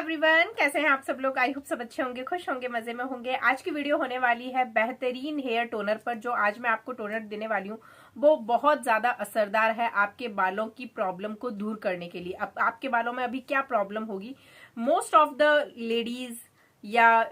Everyone, कैसे हैं आप सब लोग। आई होप सब अच्छे होंगे, खुश होंगे, मजे में होंगे। आज की वीडियो होने वाली है बेहतरीन हेयर टोनर पर। जो आज मैं आपको टोनर देने वाली हूँ वो बहुत ज्यादा असरदार है आपके बालों की प्रॉब्लम को दूर करने के लिए। अब आपके बालों में अभी क्या प्रॉब्लम होगी, मोस्ट ऑफ द लेडीज या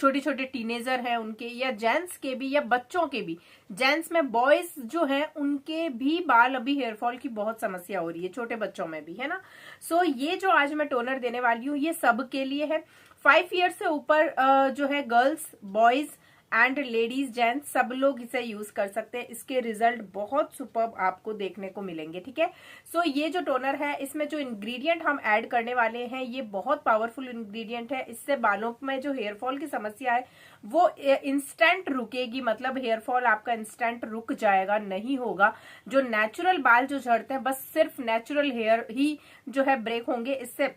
छोटे छोटे टीनेजर हैं उनके, या जेंट्स के भी, या बच्चों के भी। जेंट्स में बॉयज जो हैं उनके भी बाल अभी हेयर फॉल की बहुत समस्या हो रही है, छोटे बच्चों में भी, है ना। सो ये जो आज मैं टोनर देने वाली हूँ ये सब के लिए है। 5 ईयर से ऊपर जो है girls, boys and ladies, gents, सब लोग इसे यूज कर सकते हैं। इसके रिजल्ट बहुत सुपर्ब आपको देखने को मिलेंगे, ठीक है। सो ये जो टोनर है इसमें जो इंग्रेडिएंट हम ऐड करने वाले हैं ये बहुत पावरफुल इंग्रेडिएंट है। इससे बालों में जो हेयर फॉल की समस्या है वो इंस्टेंट रुकेगी, मतलब हेयर फॉल आपका इंस्टेंट रुक जाएगा, नहीं होगा। जो नेचुरल बाल जो झड़ते हैं बस सिर्फ नेचुरल हेयर ही जो है ब्रेक होंगे, इससे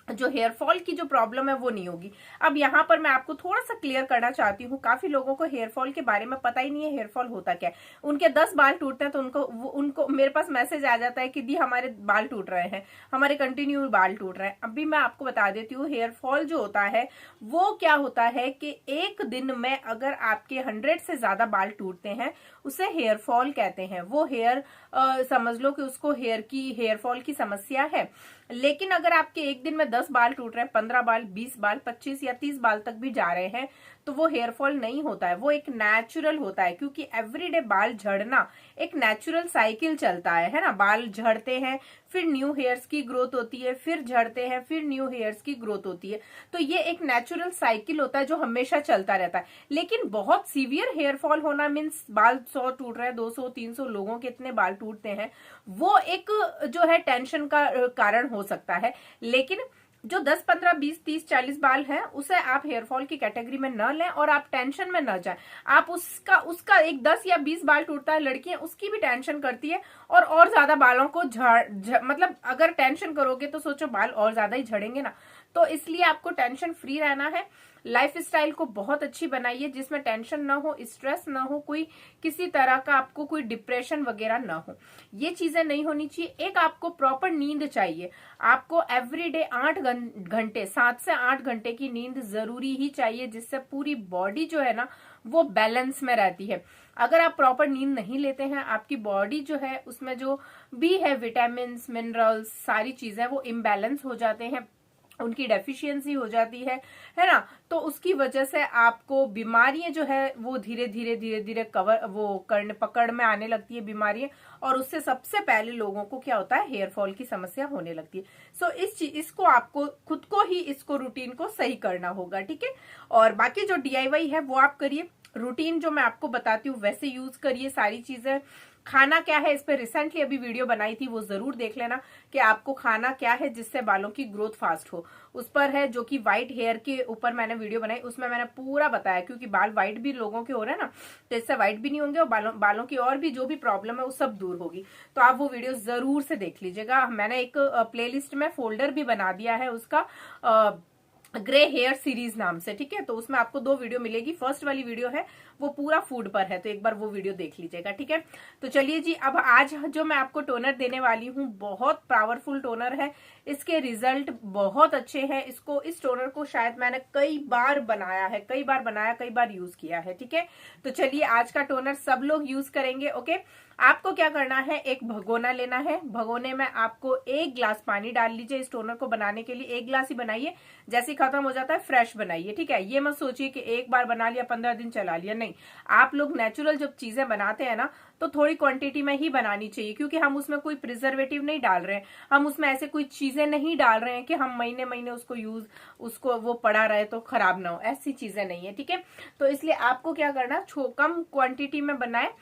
जो हेयर फॉल की जो प्रॉब्लम है वो नहीं होगी। अब यहाँ पर मैं आपको थोड़ा सा क्लियर करना चाहती हूँ, काफी लोगों को हेयर फॉल के बारे में पता ही नहीं है हेयर फॉल होता क्या है। उनके 10 बाल टूटते हैं तो उनको मेरे पास मैसेज आ जाता है कि दी हमारे बाल टूट रहे हैं, हमारे कंटिन्यू बाल टूट रहे हैं। अभी मैं आपको बता देती हूँ हेयर फॉल जो होता है वो क्या होता है कि एक दिन में अगर आपके 100 से ज्यादा बाल टूटते हैं उसे हेयर फॉल कहते हैं। वो हेयर समझ लो कि उसको हेयर फॉल की समस्या है। लेकिन अगर आपके एक दिन में 10 बाल टूट रहे हैं, 15 बाल, 20 बाल, 25 या 30 बाल तक भी जा रहे हैं तो वो हेयर फॉल नहीं होता है, वो एक नेचुरल होता है। क्योंकि एवरीडे बाल झड़ना एक नेचुरल साइकिल चलता है ना। बाल झड़ते हैं, फिर न्यू हेयर्स की ग्रोथ होती है, फिर झड़ते हैं, फिर न्यू हेयर्स की ग्रोथ होती है। तो ये एक नेचुरल साइकिल होता है जो हमेशा चलता रहता है। लेकिन बहुत सीवियर हेयर फॉल होना मीन्स बाल 100 टूट रहे हैं, 200, 300 लोगों के इतने बाल टूटते हैं, वो एक जो है टेंशन का कारण हो सकता है। लेकिन जो 10, 15, 20, 30, 40 बाल हैं उसे आप हेयर फॉल की कैटेगरी में न लें और आप टेंशन में न जाएं। आप उसका एक 10 या 20 बाल टूटता है, लड़कियां उसकी भी टेंशन करती है और ज्यादा बालों को मतलब अगर टेंशन करोगे तो सोचो बाल और ज्यादा ही झड़ेंगे ना। तो इसलिए आपको टेंशन फ्री रहना है। लाइफ स्टाइल को बहुत अच्छी बनाइए जिसमें टेंशन ना हो, स्ट्रेस ना हो, कोई किसी तरह का आपको कोई डिप्रेशन वगैरह ना हो, ये चीजें नहीं होनी चाहिए। एक आपको प्रॉपर नींद चाहिए। आपको एवरीडे 8 घंटे, 7 से 8 घंटे की नींद जरूरी ही चाहिए, जिससे पूरी बॉडी जो है ना वो बैलेंस में रहती है। अगर आप प्रॉपर नींद नहीं लेते हैं आपकी बॉडी जो है उसमें जो भी है विटामिन, मिनरल्स, सारी चीजें वो इम्बैलेंस हो जाते हैं, उनकी डेफिशिएंसी हो जाती है ना। तो उसकी वजह से आपको बीमारियां जो है वो धीरे धीरे पकड़ में आने लगती है बीमारियां। और उससे सबसे पहले लोगों को क्या होता है, हेयर फॉल की समस्या होने लगती है। सो इसको आपको खुद को ही इसको रूटीन को सही करना होगा, ठीक है। और बाकी जो DIY है वो आप करिए, रूटीन जो मैं आपको बताती हूँ वैसे यूज करिए सारी चीजें। खाना क्या है इस पे रिसेंटली अभी वीडियो बनाई थी, वो जरूर देख लेना कि आपको खाना क्या है जिससे बालों की ग्रोथ फास्ट हो। उस पर है जो कि व्हाइट हेयर के ऊपर मैंने वीडियो बनाई, उसमें मैंने पूरा बताया। क्योंकि बाल व्हाइट भी लोगों के हो रहे हैं ना, तो इससे व्हाइट भी नहीं होंगे और बालों की और भी जो भी प्रॉब्लम है वो सब दूर होगी। तो आप वो वीडियो जरूर से देख लीजिएगा। मैंने एक प्लेलिस्ट में फोल्डर भी बना दिया है उसका, ग्रे हेयर सीरीज नाम से, ठीक है। तो उसमें आपको 2 वीडियो मिलेगी। फर्स्ट वाली वीडियो है वो पूरा फूड पर है, तो एक बार वो वीडियो देख लीजिएगा, ठीक है। तो चलिए जी, अब आज जो मैं आपको टोनर देने वाली हूँ बहुत पावरफुल टोनर है। इसके रिजल्ट बहुत अच्छे हैं। इस टोनर को शायद मैंने कई बार बनाया, कई बार यूज किया है, ठीक है। तो चलिए आज का टोनर सब लोग यूज करेंगे, ओके। आपको क्या करना है, एक भगोना लेना है। भगोने में आपको 1 गिलास पानी डाल लीजिए। इस टोनर को बनाने के लिए 1 गिलास ही बनाइए, जैसे खत्म हो जाता है फ्रेश बनाइए, ठीक है। ये मत सोचिए कि एक बार बना लिया 15 दिन चला लिया, नहीं। आप लोग नेचुरल जब चीजें बनाते हैं ना तो थोड़ी क्वांटिटी में ही बनानी चाहिए। क्योंकि हम उसमें कोई प्रिजर्वेटिव नहीं डाल रहे हैं, हम उसमें ऐसे कोई चीजें नहीं डाल रहे हैं कि हम महीने महीने उसको वो पड़ा रहे तो खराब ना हो, ऐसी चीजें नहीं है, ठीक है। तो इसलिए आपको क्या करना, कम क्वांटिटी में बनाए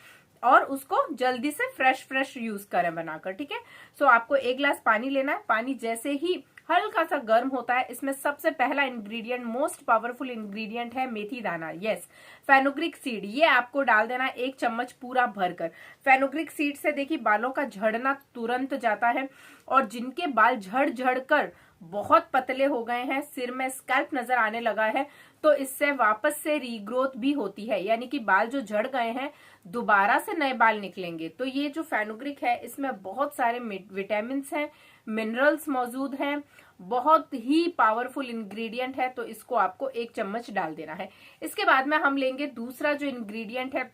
और उसको जल्दी से फ्रेश यूज करें बनाकर, ठीक है। सो आपको 1 गिलास पानी लेना है। पानी जैसे ही हल्का सा गर्म होता है, इसमें सबसे पहला इंग्रेडिएंट, मोस्ट पावरफुल इंग्रेडिएंट है मेथी दाना, यस, फेनुग्रीक सीड। ये आपको डाल देना 1 चम्मच पूरा भरकर। फेनुग्रीक सीड से देखिए बालों का झड़ना तुरंत जाता है। और जिनके बाल झड़ कर बहुत पतले हो गए हैं, सिर में स्कैल्प नजर आने लगा है, तो इससे वापस से रीग्रोथ भी होती है, यानी कि बाल जो झड़ गए हैं दोबारा से नए बाल निकलेंगे। तो ये जो फेनुग्रीक है इसमें बहुत सारे विटामिन हैं, मिनरल्स मौजूद हैं, बहुत ही पावरफुल इंग्रेडिएंट है, तो इसको आपको 1 चम्मच डाल देना है। इसके बाद में हम लेंगे दूसरा जो इंग्रेडिएंट है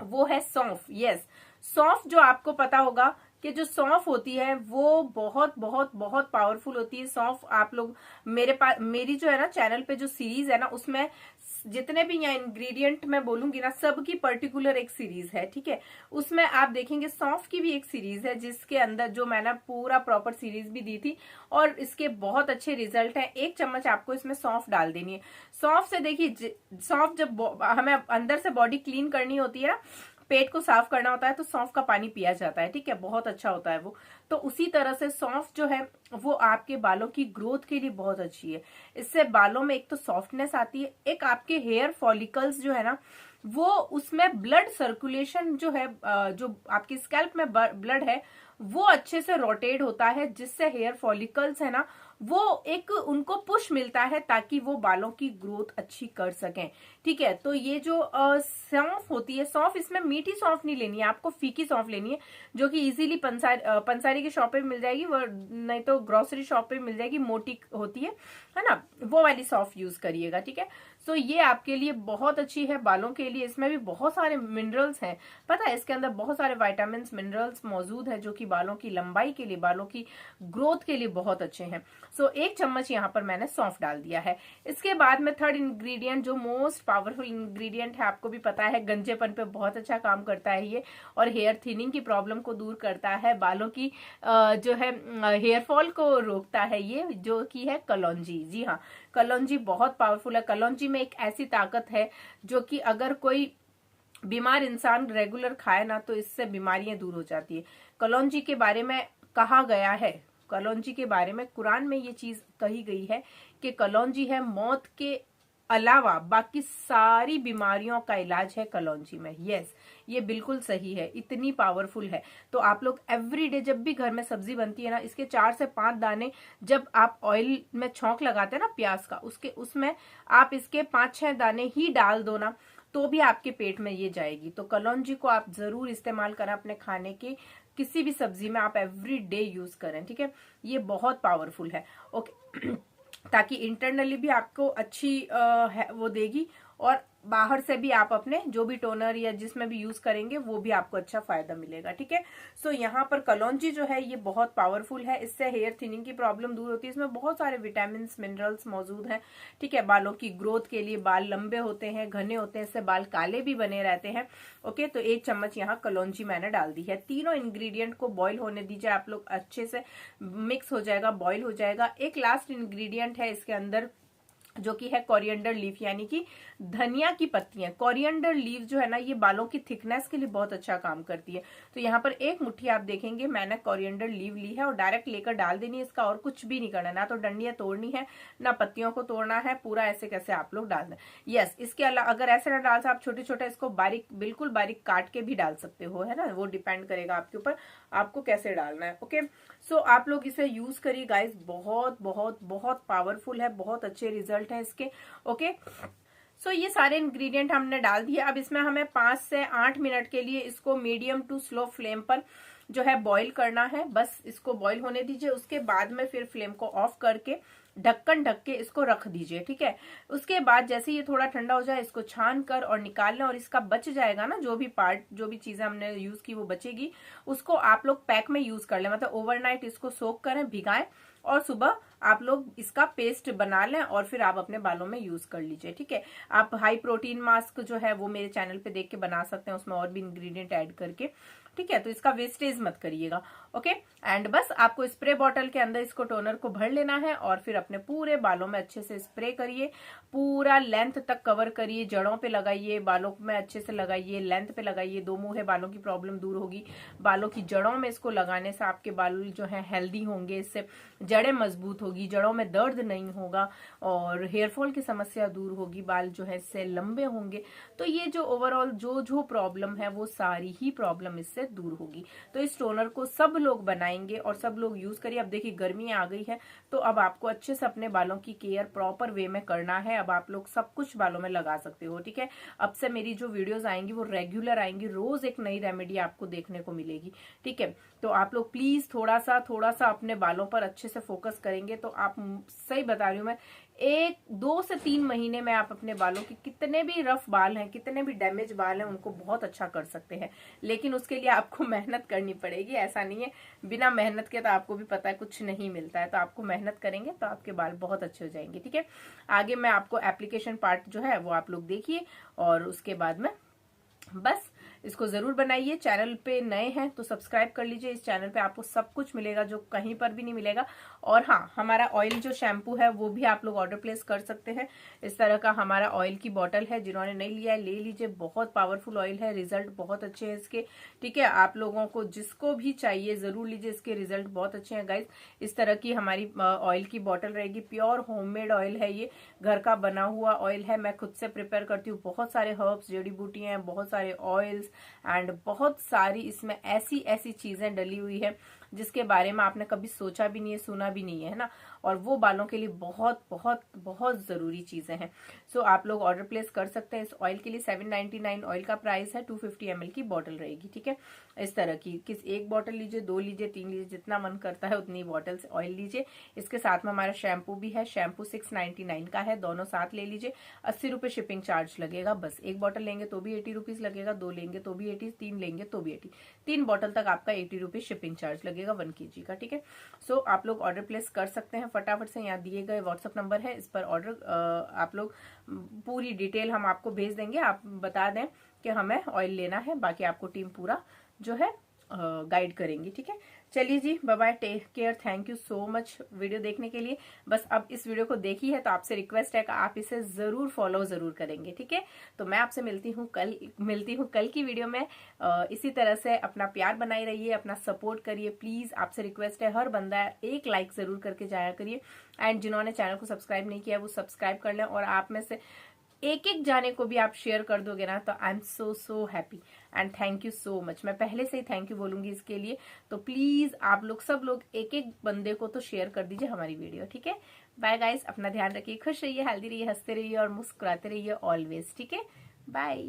वो है सौंफ। यस, सौंफ जो आपको पता होगा कि जो सौंफ होती है वो बहुत बहुत बहुत पावरफुल होती है। सौंफ आप लोग मेरी जो है ना चैनल पे जो सीरीज है ना, उसमें जितने भी यहाँ इंग्रेडिएंट मैं बोलूंगी ना, सबकी पर्टिकुलर एक सीरीज है, ठीक है। उसमें आप देखेंगे सौंफ की भी एक सीरीज है, जिसके अंदर जो मैंने पूरा प्रॉपर सीरीज भी दी थी और इसके बहुत अच्छे रिजल्ट हैं। 1 चम्मच आपको इसमें सौंफ डाल देनी है। सौंफ से देखिए, सौंफ जब हमें अंदर से बॉडी क्लीन करनी होती है ना, पेट को साफ करना होता है, तो सौंफ का पानी पिया जाता है, ठीक है, बहुत अच्छा होता है वो। तो उसी तरह से सौंफ जो है वो आपके बालों की ग्रोथ के लिए बहुत अच्छी है। इससे बालों में एक तो सॉफ्टनेस आती है, एक आपके हेयर फॉलिकल्स जो है ना, वो उसमें ब्लड सर्कुलेशन जो है, जो आपकी स्कैल्प में ब्लड है वो अच्छे से रोटेट होता है, जिससे हेयर फॉलिकल्स है ना वो एक उनको पुश मिलता है ताकि वो बालों की ग्रोथ अच्छी कर सकें, ठीक है। तो ये जो सौंफ होती है, सौंफ इसमें मीठी सौंफ नहीं लेनी है, आपको फीकी सौंफ लेनी है, जो कि इजीली पंसारी की शॉप पे मिल जाएगी, वो नहीं तो ग्रोसरी शॉप पे मिल जाएगी, मोटी होती है ना, वो वाली सौंफ यूज करिएगा, ठीक है। सो ये आपके लिए बहुत अच्छी है बालों के लिए। इसमें भी बहुत सारे मिनरल्स हैं, पता है, इसके अंदर बहुत सारे विटामिन मिनरल्स मौजूद है, जो कि बालों की लंबाई के लिए, बालों की ग्रोथ के लिए बहुत अच्छे हैं। सो 1 चम्मच यहाँ पर मैंने सौंफ डाल दिया है। इसके बाद में थर्ड इंग्रेडिएंट, जो मोस्ट पावरफुल इंग्रेडिएंट है, आपको भी पता है, गंजेपन पे बहुत अच्छा काम करता है ये, और हेयर थिनिंग की प्रॉब्लम को दूर करता है, बालों की जो है हेयर फॉल को रोकता है ये, जो कि है कलौंजी। जी हाँ, कलौंजी बहुत पावरफुल है। कलौंजी में एक ऐसी ताकत है जो कि अगर कोई बीमार इंसान रेगुलर खाए ना, तो इससे बीमारियां दूर हो जाती है। कलौंजी के बारे में कहा गया है, कलौंजी के बारे में कुरान में ये चीज कही गई है कि कलौंजी है मौत के अलावा बाकी सारी बीमारियों का इलाज है कलौंजी में। यस, ये बिल्कुल सही है, इतनी पावरफुल है। तो आप लोग एवरीडे जब भी घर में सब्जी बनती है ना, इसके 4 से 5 दाने जब आप ऑयल में छौंक लगाते हैं ना प्याज का, उसमें आप इसके 5-6 दाने ही डाल दो ना, तो भी आपके पेट में ये जाएगी। तो कलौंजी को आप जरूर इस्तेमाल करें अपने खाने के किसी भी सब्जी में, आप एवरी डे यूज करें, ठीक है। ये बहुत पावरफुल है, ओके ताकि इंटरनली भी आपको अच्छी वो देगी, और बाहर से भी आप अपने जो भी टोनर या जिसमें भी यूज करेंगे वो भी आपको अच्छा फायदा मिलेगा, ठीक है। सो यहाँ पर कलौंजी जो है ये बहुत पावरफुल है, इससे हेयर थिनिंग की प्रॉब्लम दूर होती है। इसमें बहुत सारे विटामिन मिनरल्स मौजूद हैं, ठीक है, बालों की ग्रोथ के लिए। बाल लंबे होते हैं, घने होते हैं, इससे बाल काले भी बने रहते हैं, ओके। तो 1 चम्मच यहाँ कलौंजी मैंने डाल दी है। तीनों इंग्रेडिएंट को बॉईल होने दीजिए, आप लोग अच्छे से मिक्स हो जाएगा, बॉईल हो जाएगा। एक लास्ट इंग्रेडिएंट है इसके अंदर, जो कि है कोरिएंडर लीफ, यानी कि धनिया की पत्तियां। कोरिएंडर लीफ जो है ना, ये बालों की थिकनेस के लिए बहुत अच्छा काम करती है। तो यहाँ पर 1 मुट्ठी आप देखेंगे मैंने कोरिएंडर लीफ ली है, और डायरेक्ट लेकर डाल देनी है, इसका और कुछ भी नहीं करना, ना तो डंडियां तोड़नी है ना पत्तियों को तोड़ना है, पूरा ऐसे कैसे आप लोग डाल दें। यस, इसके अलावा अगर ऐसे ना डाल, आप छोटे छोटे इसको बारीक, बिल्कुल बारीक काट के भी डाल सकते हो, है ना, वो डिपेंड करेगा आपके ऊपर आपको कैसे डालना है, ओके। सो आप लोग इसे यूज करिए गाइस, बहुत बहुत बहुत पावरफुल है, बहुत अच्छे रिजल्ट है इसके, ओके। सो ये सारे इंग्रेडिएंट हमने डाल दिए। अब इसमें हमें 5 से 8 मिनट के लिए इसको मीडियम टू स्लो फ्लेम पर जो है बॉईल करना है, बस इसको बॉईल होने दीजिए। उसके बाद में फिर फ्लेम को ऑफ करके ढक्कन ढक के इसको रख दीजिए, ठीक है। उसके बाद जैसे ये थोड़ा ठंडा हो जाए, इसको छान कर और निकाल लें, और इसका बच जाएगा ना, जो भी पार्ट, जो भी चीजें हमने यूज की वो बचेगी, उसको आप लोग पैक में यूज कर लें, मतलब ओवरनाइट इसको सोक करें, भिगाएं, और सुबह आप लोग इसका पेस्ट बना लें, और फिर आप अपने बालों में यूज कर लीजिए, ठीक है। आप हाई प्रोटीन मास्क जो है वो मेरे चैनल पे देख के बना सकते हैं, उसमें और भी इंग्रेडिएंट ऐड करके, ठीक है। तो इसका वेस्टेज मत करिएगा, ओके। एंड बस आपको स्प्रे बॉटल के अंदर इसको टोनर को भर लेना है, और फिर अपने पूरे बालों में अच्छे से स्प्रे करिए, पूरा लेंथ तक कवर करिए, जड़ों पे लगाइए, बालों में अच्छे से लगाइए, लेंथ पे लगाइए, 2 मुंह है बालों की प्रॉब्लम दूर होगी। बालों की जड़ों में इसको लगाने से आपके बाल जो है हेल्दी होंगे, इससे जड़ें मजबूत होगी, जड़ों में दर्द नहीं होगा, और हेयरफॉल की समस्या दूर होगी, बाल जो है इससे लंबे होंगे। तो ये जो ओवरऑल जो प्रॉब्लम है वो सारी ही प्रॉब्लम इससे दूर होगी। तो इस टोनर को सब लोग बनाएंगे और सब लोग यूज करिए। अब देखिए गर्मी आ गई है, तो अब आपको अच्छे से अपने बालों की केयर प्रॉपर वे में करना है। अब आप लोग सब कुछ बालों में लगा सकते हो, ठीक है। अब से मेरी जो वीडियोस आएंगी वो रेगुलर आएंगी, रोज एक नई रेमेडी आपको देखने को मिलेगी, ठीक है। तो आप लोग प्लीज थोड़ा सा अपने बालों पर अच्छे से फोकस करेंगे तो आप, सही बता रही हूँ मैं, 2 से 3 महीने में आप अपने बालों के कितने भी रफ बाल हैं, कितने भी डैमेज बाल हैं, उनको बहुत अच्छा कर सकते हैं। लेकिन उसके लिए आपको मेहनत करनी पड़ेगी, ऐसा नहीं है बिना मेहनत के, तो आपको भी पता है कुछ नहीं मिलता है। तो आपको मेहनत करेंगे तो आपके बाल बहुत अच्छे हो जाएंगे, ठीक है। आगे मैं आपको एप्लीकेशन पार्ट जो है वो आप लोग देखिए, और उसके बाद में बस इसको जरूर बनाइए। चैनल पे नए हैं तो सब्सक्राइब कर लीजिए, इस चैनल पे आपको सब कुछ मिलेगा जो कहीं पर भी नहीं मिलेगा। और हाँ, हमारा ऑयल जो शैम्पू है वो भी आप लोग ऑर्डर प्लेस कर सकते हैं। इस तरह का हमारा ऑयल की बॉटल है, जिन्होंने नहीं लिया है ले लीजिए, बहुत पावरफुल ऑयल है, रिजल्ट बहुत अच्छे हैं इसके, ठीक है। आप लोगों को जिसको भी चाहिए जरूर लीजिए, इसके रिजल्ट बहुत अच्छे हैं गाइज। इस तरह की हमारी ऑयल की बॉटल रहेगी, प्योर होममेड ऑयल है, ये घर का बना हुआ ऑयल है, मैं खुद से प्रिपेयर करती हूँ। बहुत सारे हर्ब्स, जड़ी बूटियां हैं, बहुत सारे ऑयल्स एंड बहुत सारी इसमें ऐसी ऐसी चीजें डली हुई है जिसके बारे में आपने कभी सोचा भी नहीं है, सुना भी नहीं है ना। और वो बालों के लिए बहुत बहुत बहुत जरूरी चीजें हैं। सो आप लोग ऑर्डर प्लेस कर सकते हैं इस ऑयल के लिए। 799 ऑयल का प्राइस है, 250 ml की बॉटल रहेगी, ठीक है। इस तरह की एक बॉटल लीजिए, 2 लीजिए, 3 लीजिए, जितना मन करता है उतनी बॉटल्स ऑयल लीजिए। इसके साथ में हमारा शैम्पू भी है, शैम्पू 699 का है, दोनों साथ ले लीजिए। 80 रुपए शिपिंग चार्ज लगेगा बस। एक बॉटल लेंगे तो भी 80 रुपीज लगेगा, 2 लेंगे तो भी 80, 3 लेंगे तो भी 80, 3 बॉटल तक आपका 80 रुपीज शिपिंग चार्ज लगेगा 1 kg का, ठीक है। सो आप लोग ऑर्डर प्लेस कर सकते हैं फटाफट से। यहाँ दिए गए व्हाट्सएप नंबर है, इस पर ऑर्डर आप लोग, पूरी डिटेल हम आपको भेज देंगे। आप बता दें कि हमें ऑयल लेना है, बाकी आपको टीम पूरा जो है गाइड करेंगी, ठीक है। चलिए जी, bye bye, take care, thank you so much video देखने के लिए। बस अब इस वीडियो को देखी है तो आपसे रिक्वेस्ट है कि आप इसे जरूर फॉलो जरूर करेंगे, ठीक है। तो मैं आपसे मिलती हूँ कल की वीडियो में। इसी तरह से अपना प्यार बनाए रहिए, अपना सपोर्ट करिए प्लीज। आपसे रिक्वेस्ट है, हर बंदा एक लाइक जरूर करके जाया करिए। एंड जिन्होंने चैनल को सब्सक्राइब नहीं किया वो सब्सक्राइब कर लें, और आप में से एक एक जाने को भी आप शेयर कर दोगे ना तो I am so happy and thank you so much. मैं पहले से ही थैंक यू बोलूंगी इसके लिए। तो प्लीज आप लोग सब लोग एक एक बंदे को तो शेयर कर दीजिए हमारी वीडियो, ठीक है। बाय गाइस, अपना ध्यान रखिए, खुश रहिए, हेल्दी रहिए, हंसते रहिए और मुस्कुराते रहिए ऑलवेज, ठीक है। बाय।